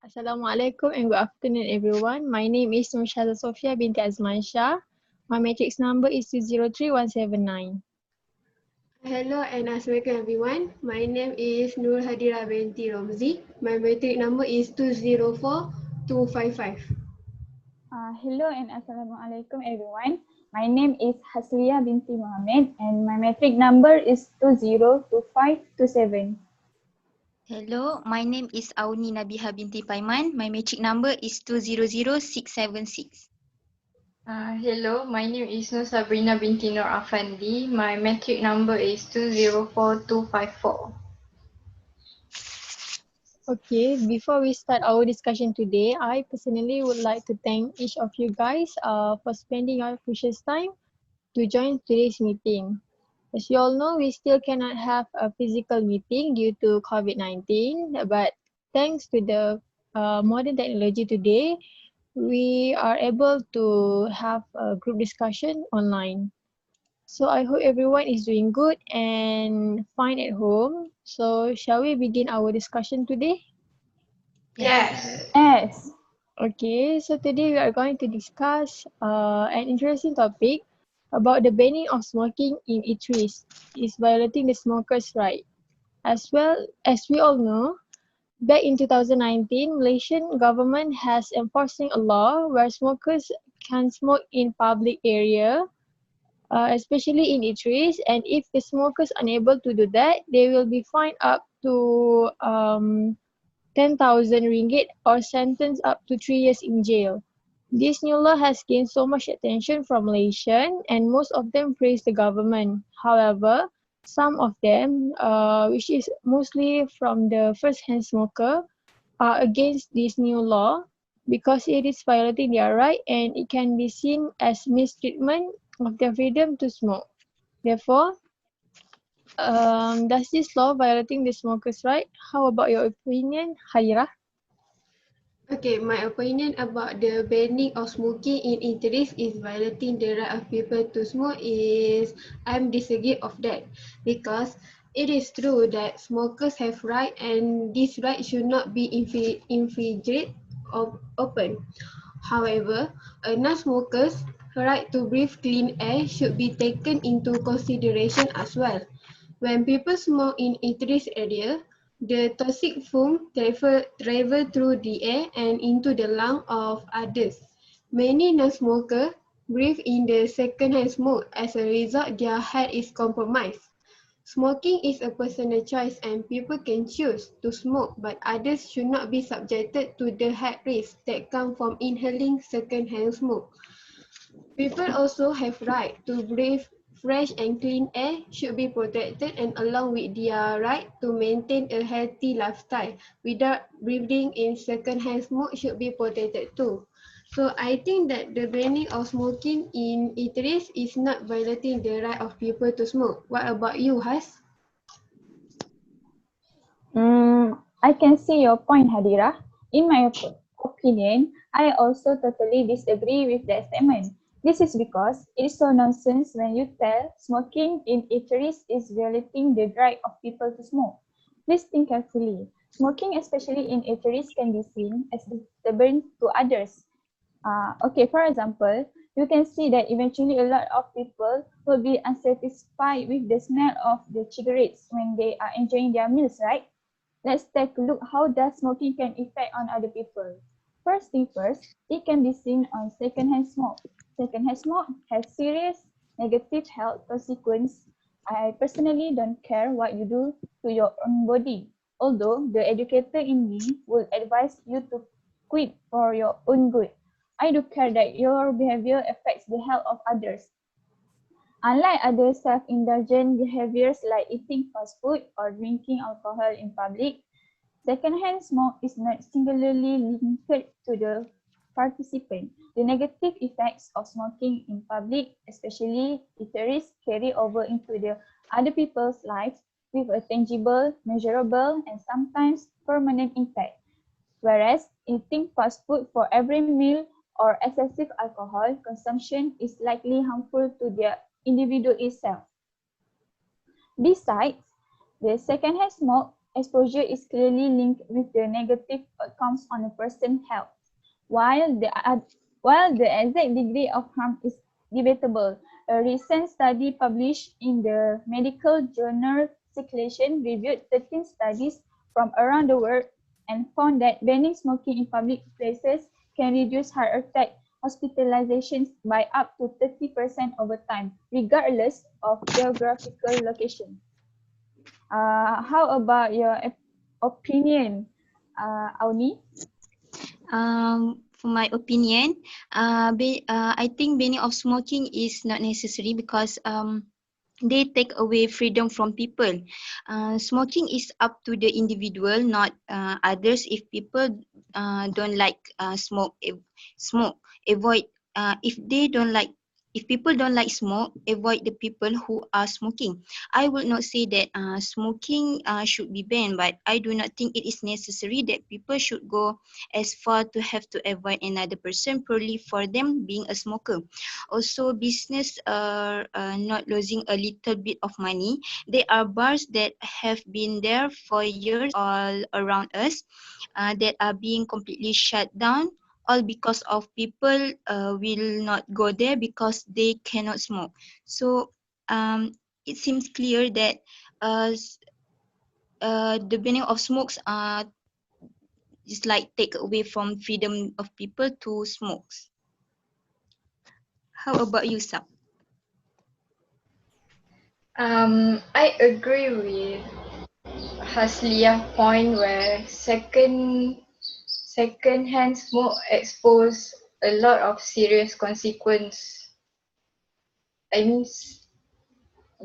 Assalamualaikum and good afternoon everyone. My name is NURSYAZA SOFEA binti AZMAN SHAH. My matrix number is 203179. Hello and assalamualaikum everyone. My name is HADIRAH binti ROMZI. My matric number is 204255. Hello and Assalamualaikum everyone. My name is HASLIYAH binti MOHAMED and my matric number is 202527. Hello, my name is AUNI NABIHAH binti PAIMAN. My matric number is 200676. Hello, my name is NURSABRINA binti Nur AFANDEE. My matric number is 204254. Okay, before we start our discussion today, I personally would like to thank each of you guys for spending your precious time to join today's meeting. As you all know, we still cannot have a physical meeting due to COVID-19, but thanks to the modern technology today, we are able to have a group discussion online. So I hope everyone is doing good and fine at home. So shall we begin our discussion today? Yes. Yes. Okay, so today we are going to discuss an interesting topic about the banning of smoking in eateries is violating the smokers' right. As well as we all know, back in 2019, Malaysian government has enforcing a law where smokers can smoke in public area, especially in eateries, and if the smokers are unable to do that, they will be fined up to 10,000 ringgit or sentenced up to 3 years in jail. This new law has gained so much attention from Malaysian and most of them praise the government. However, some of them, which is mostly from the first-hand smoker, are against this new law because it is violating their right and it can be seen as mistreatment of their freedom to smoke. Therefore, does this law violating the smokers' right? How about your opinion, Hadirah? Okay, my opinion about the banning of smoking in eateries is violating the right of people to smoke is I'm disagree of that because it is true that smokers have right and this right should not be infringed or open. However, a non-smoker's right to breathe clean air should be taken into consideration as well. When people smoke in eateries area, the toxic fume travel through the air and into the lung of others. Many non-smokers breathe in the second-hand smoke. As a result, their health is compromised. Smoking is a personal choice and people can choose to smoke, but others should not be subjected to the health risks that come from inhaling second-hand smoke. People also have right to breathe fresh and clean air should be protected and along with their right to maintain a healthy lifestyle without breathing in second-hand smoke should be protected too. So I think that the banning of smoking in eateries is not violating the right of people to smoke. What about you, Has? I can see your point, Hadirah. In my opinion, I also totally disagree with that statement. This is because it is so nonsense when you tell smoking in eateries is violating the right of people to smoke. Please think carefully. Smoking, especially in eateries, can be seen as disturbing to others. Okay, for example, you can see that eventually a lot of people will be unsatisfied with the smell of the cigarettes when they are enjoying their meals, right? Let's take a look how does smoking can affect on other people. First thing first, it can be seen on secondhand smoke. Secondhand smoke has serious negative health consequences. I personally don't care what you do to your own body, although the educator in me would advise you to quit for your own good. I do care that your behavior affects the health of others. Unlike other self-indulgent behaviors like eating fast food or drinking alcohol in public, secondhand smoke is not singularly linked to the participant. The negative effects of smoking in public, especially eateries, carry over into the other people's lives with a tangible, measurable, and sometimes permanent impact. Whereas eating fast food for every meal or excessive alcohol consumption is likely harmful to the individual itself. Besides, the secondhand smoke exposure is clearly linked with the negative outcomes on a person's health. While the exact degree of harm is debatable, a recent study published in the medical journal Circulation reviewed 13 studies from around the world and found that banning smoking in public places can reduce heart attack hospitalizations by up to 30% over time, regardless of geographical location. How about your opinion, AUNI? For my opinion, I think banning of smoking is not necessary because they take away freedom from people. Smoking is up to the individual, not others. If people don't like smoke, avoid. If they don't like, if people don't like smoke, avoid the people who are smoking. I would not say that smoking should be banned, but I do not think it is necessary that people should go as far to have to avoid another person purely for them being a smoker. Also, business are not losing a little bit of money. There are bars that have been there for years all around us that are being completely shut down, all because of people will not go there because they cannot smoke. So it seems clear that the banning of smokes is like take away from freedom of people to smoke. How about you, Sab? I agree with HASLIYAH point where second-hand smoke expose a lot of serious consequence. I mean,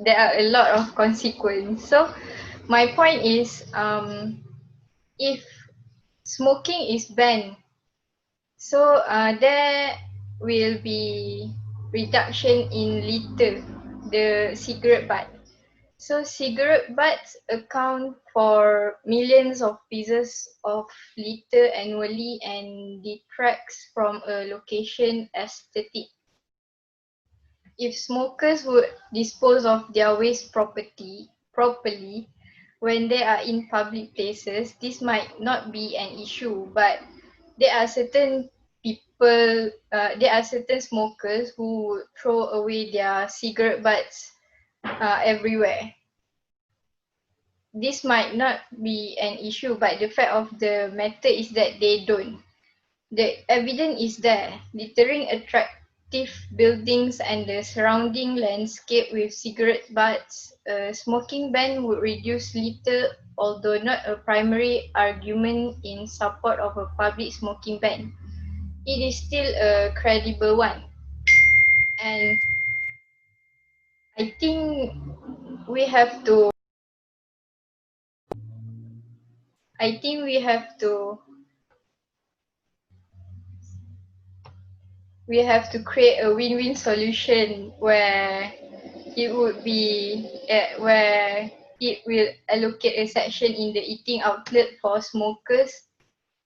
there are a lot of consequence. So my point is, if smoking is banned, so there will be reduction in litter, the cigarette butt. So cigarette butts account for millions of pieces of litter annually and detracts from a location aesthetic. If smokers would dispose of their waste properly when they are in public places, this might not be an issue, but there are certain there are certain smokers who throw away their cigarette butts everywhere. This might not be an issue, but the fact of the matter is that they don't. The evidence is there. Littering attractive buildings and the surrounding landscape with cigarette butts, a smoking ban would reduce litter, although not a primary argument in support of a public smoking ban. It is still a credible one. And I think we have to I think we have to create a win-win solution where it would be where it will allocate a section in the eating outlet for smokers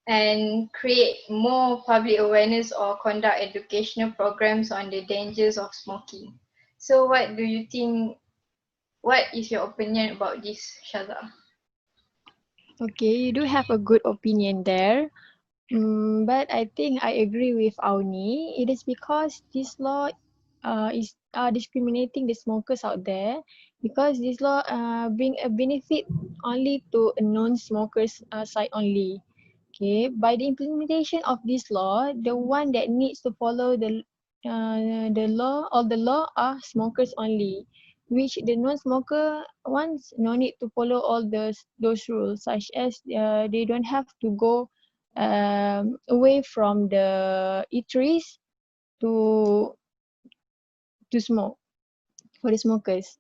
and create more public awareness or conduct educational programs on the dangers of smoking. So what do you think, what is your opinion about this, Shaza? Okay, you do have a good opinion there. But I think I agree with Auni. It is because this law is discriminating the smokers out there, because this law bring a benefit only to a non-smokers side only. Okay, by the implementation of this law, the one that needs to follow the law or the law are smokers only, which the non-smoker ones no need to follow all those rules, such as they don't have to go away from the eateries to smoke for the smokers.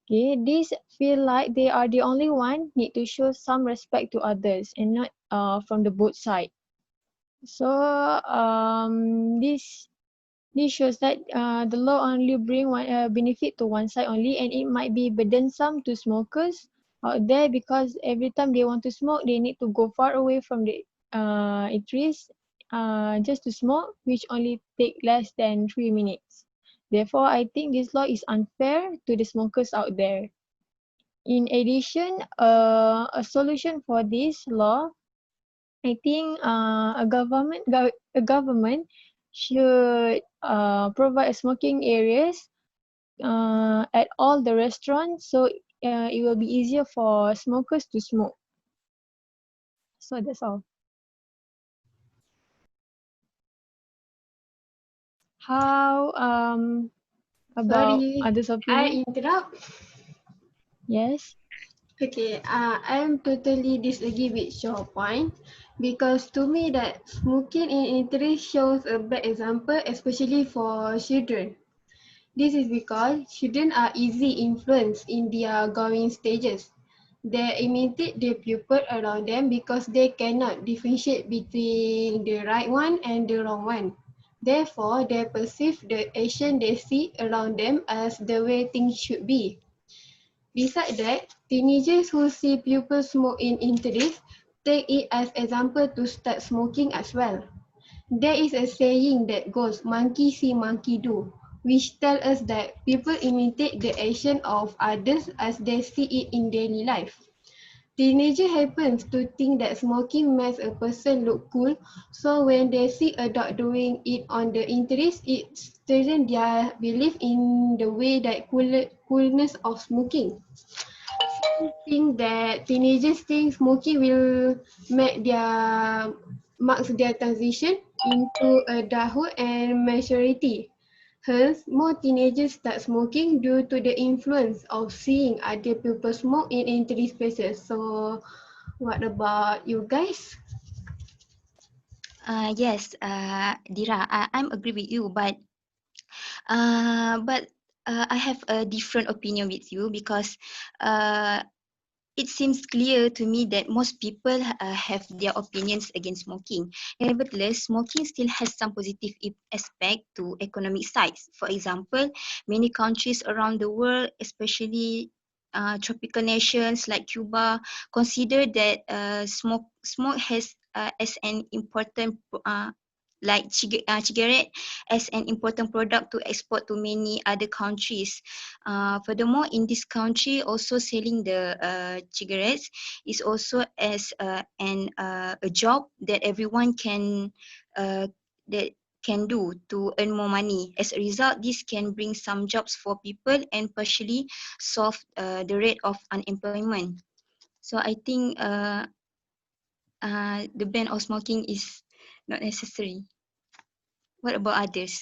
Okay, these feel like they are the only one need to show some respect to others and not from the both side. So this shows that the law only bring one benefit to one side only, and it might be burdensome to smokers out there, because every time they want to smoke, they need to go far away from the eateries just to smoke, which only take less than 3 minutes. Therefore, I think this law is unfair to the smokers out there. in addition, a solution for this law, I think a government should provide smoking areas at all the restaurants, so it will be easier for smokers to smoke. So that's all. How about Sorry, others' I opinion? interrupt. Yes. Okay, I'm totally disagree with your point because to me that smoking in interest shows a bad example, especially for children. This is because children are easy influenced in their growing stages. They imitate the people around them because they cannot differentiate between the right one and the wrong one. Therefore, they perceive the action they see around them as the way things should be. Besides that, teenagers who see people smoke in interest take it as example to start smoking as well. There is a saying that goes, monkey see, monkey do, which tells us that people imitate the action of others as they see it in daily life. Teenager happens to think that smoking makes a person look cool, so when they see adult doing it on the interest, it strengthens their belief in the way that coolness of smoking. Think that teenagers think smoking will make their marks their transition into adulthood and maturity. Hence, more teenagers start smoking due to the influence of seeing other people smoke in interest spaces. So, what about you guys? Yes, Dira, I'm agree with you, but I have a different opinion with you because uh, it seems clear to me that most people have their opinions against smoking. Nevertheless, smoking still has some positive aspect to economic sides. For example, many countries around the world, especially tropical nations like Cuba, consider that smoke has as an important cigarette as an important product to export to many other countries. Furthermore, in this country, also selling the cigarettes is also as a job that everyone that can do to earn more money. As a result, this can bring some jobs for people and partially solve the rate of unemployment. So I think the ban of smoking is not necessary. What about others?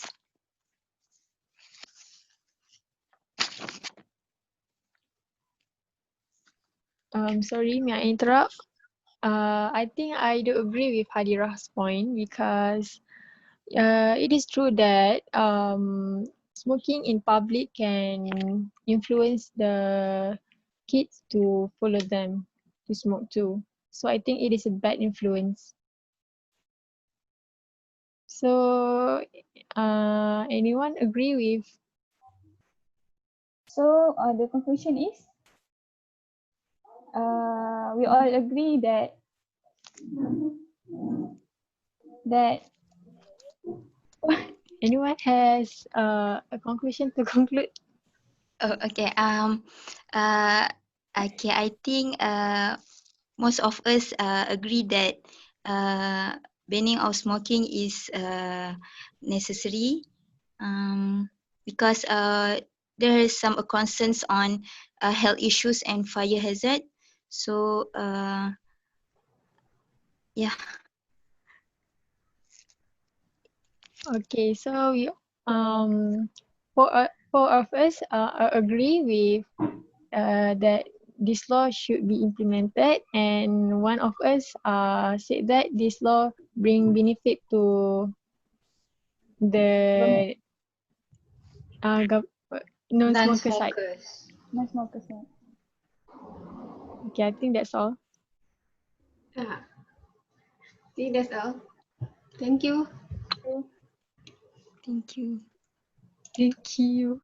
Sorry, may I interrupt? I think I do agree with Hadirah's point because it is true that smoking in public can influence the kids to follow them to smoke too. So I think it is a bad influence. So anyone agree with? So the conclusion is we all agree that Anyone has a conclusion to conclude? Oh, okay. Okay. I think most of us agree that banning of smoking is necessary. Because there is some concerns on health issues and fire hazard. So yeah. Okay, so we four of us agree with that this law should be implemented, and one of us said that this law bring benefit to the non-smoker side. Non-smokers. non-smokers. Okay, I think that's all. I think that's all. Thank you. Thank you. Thank you.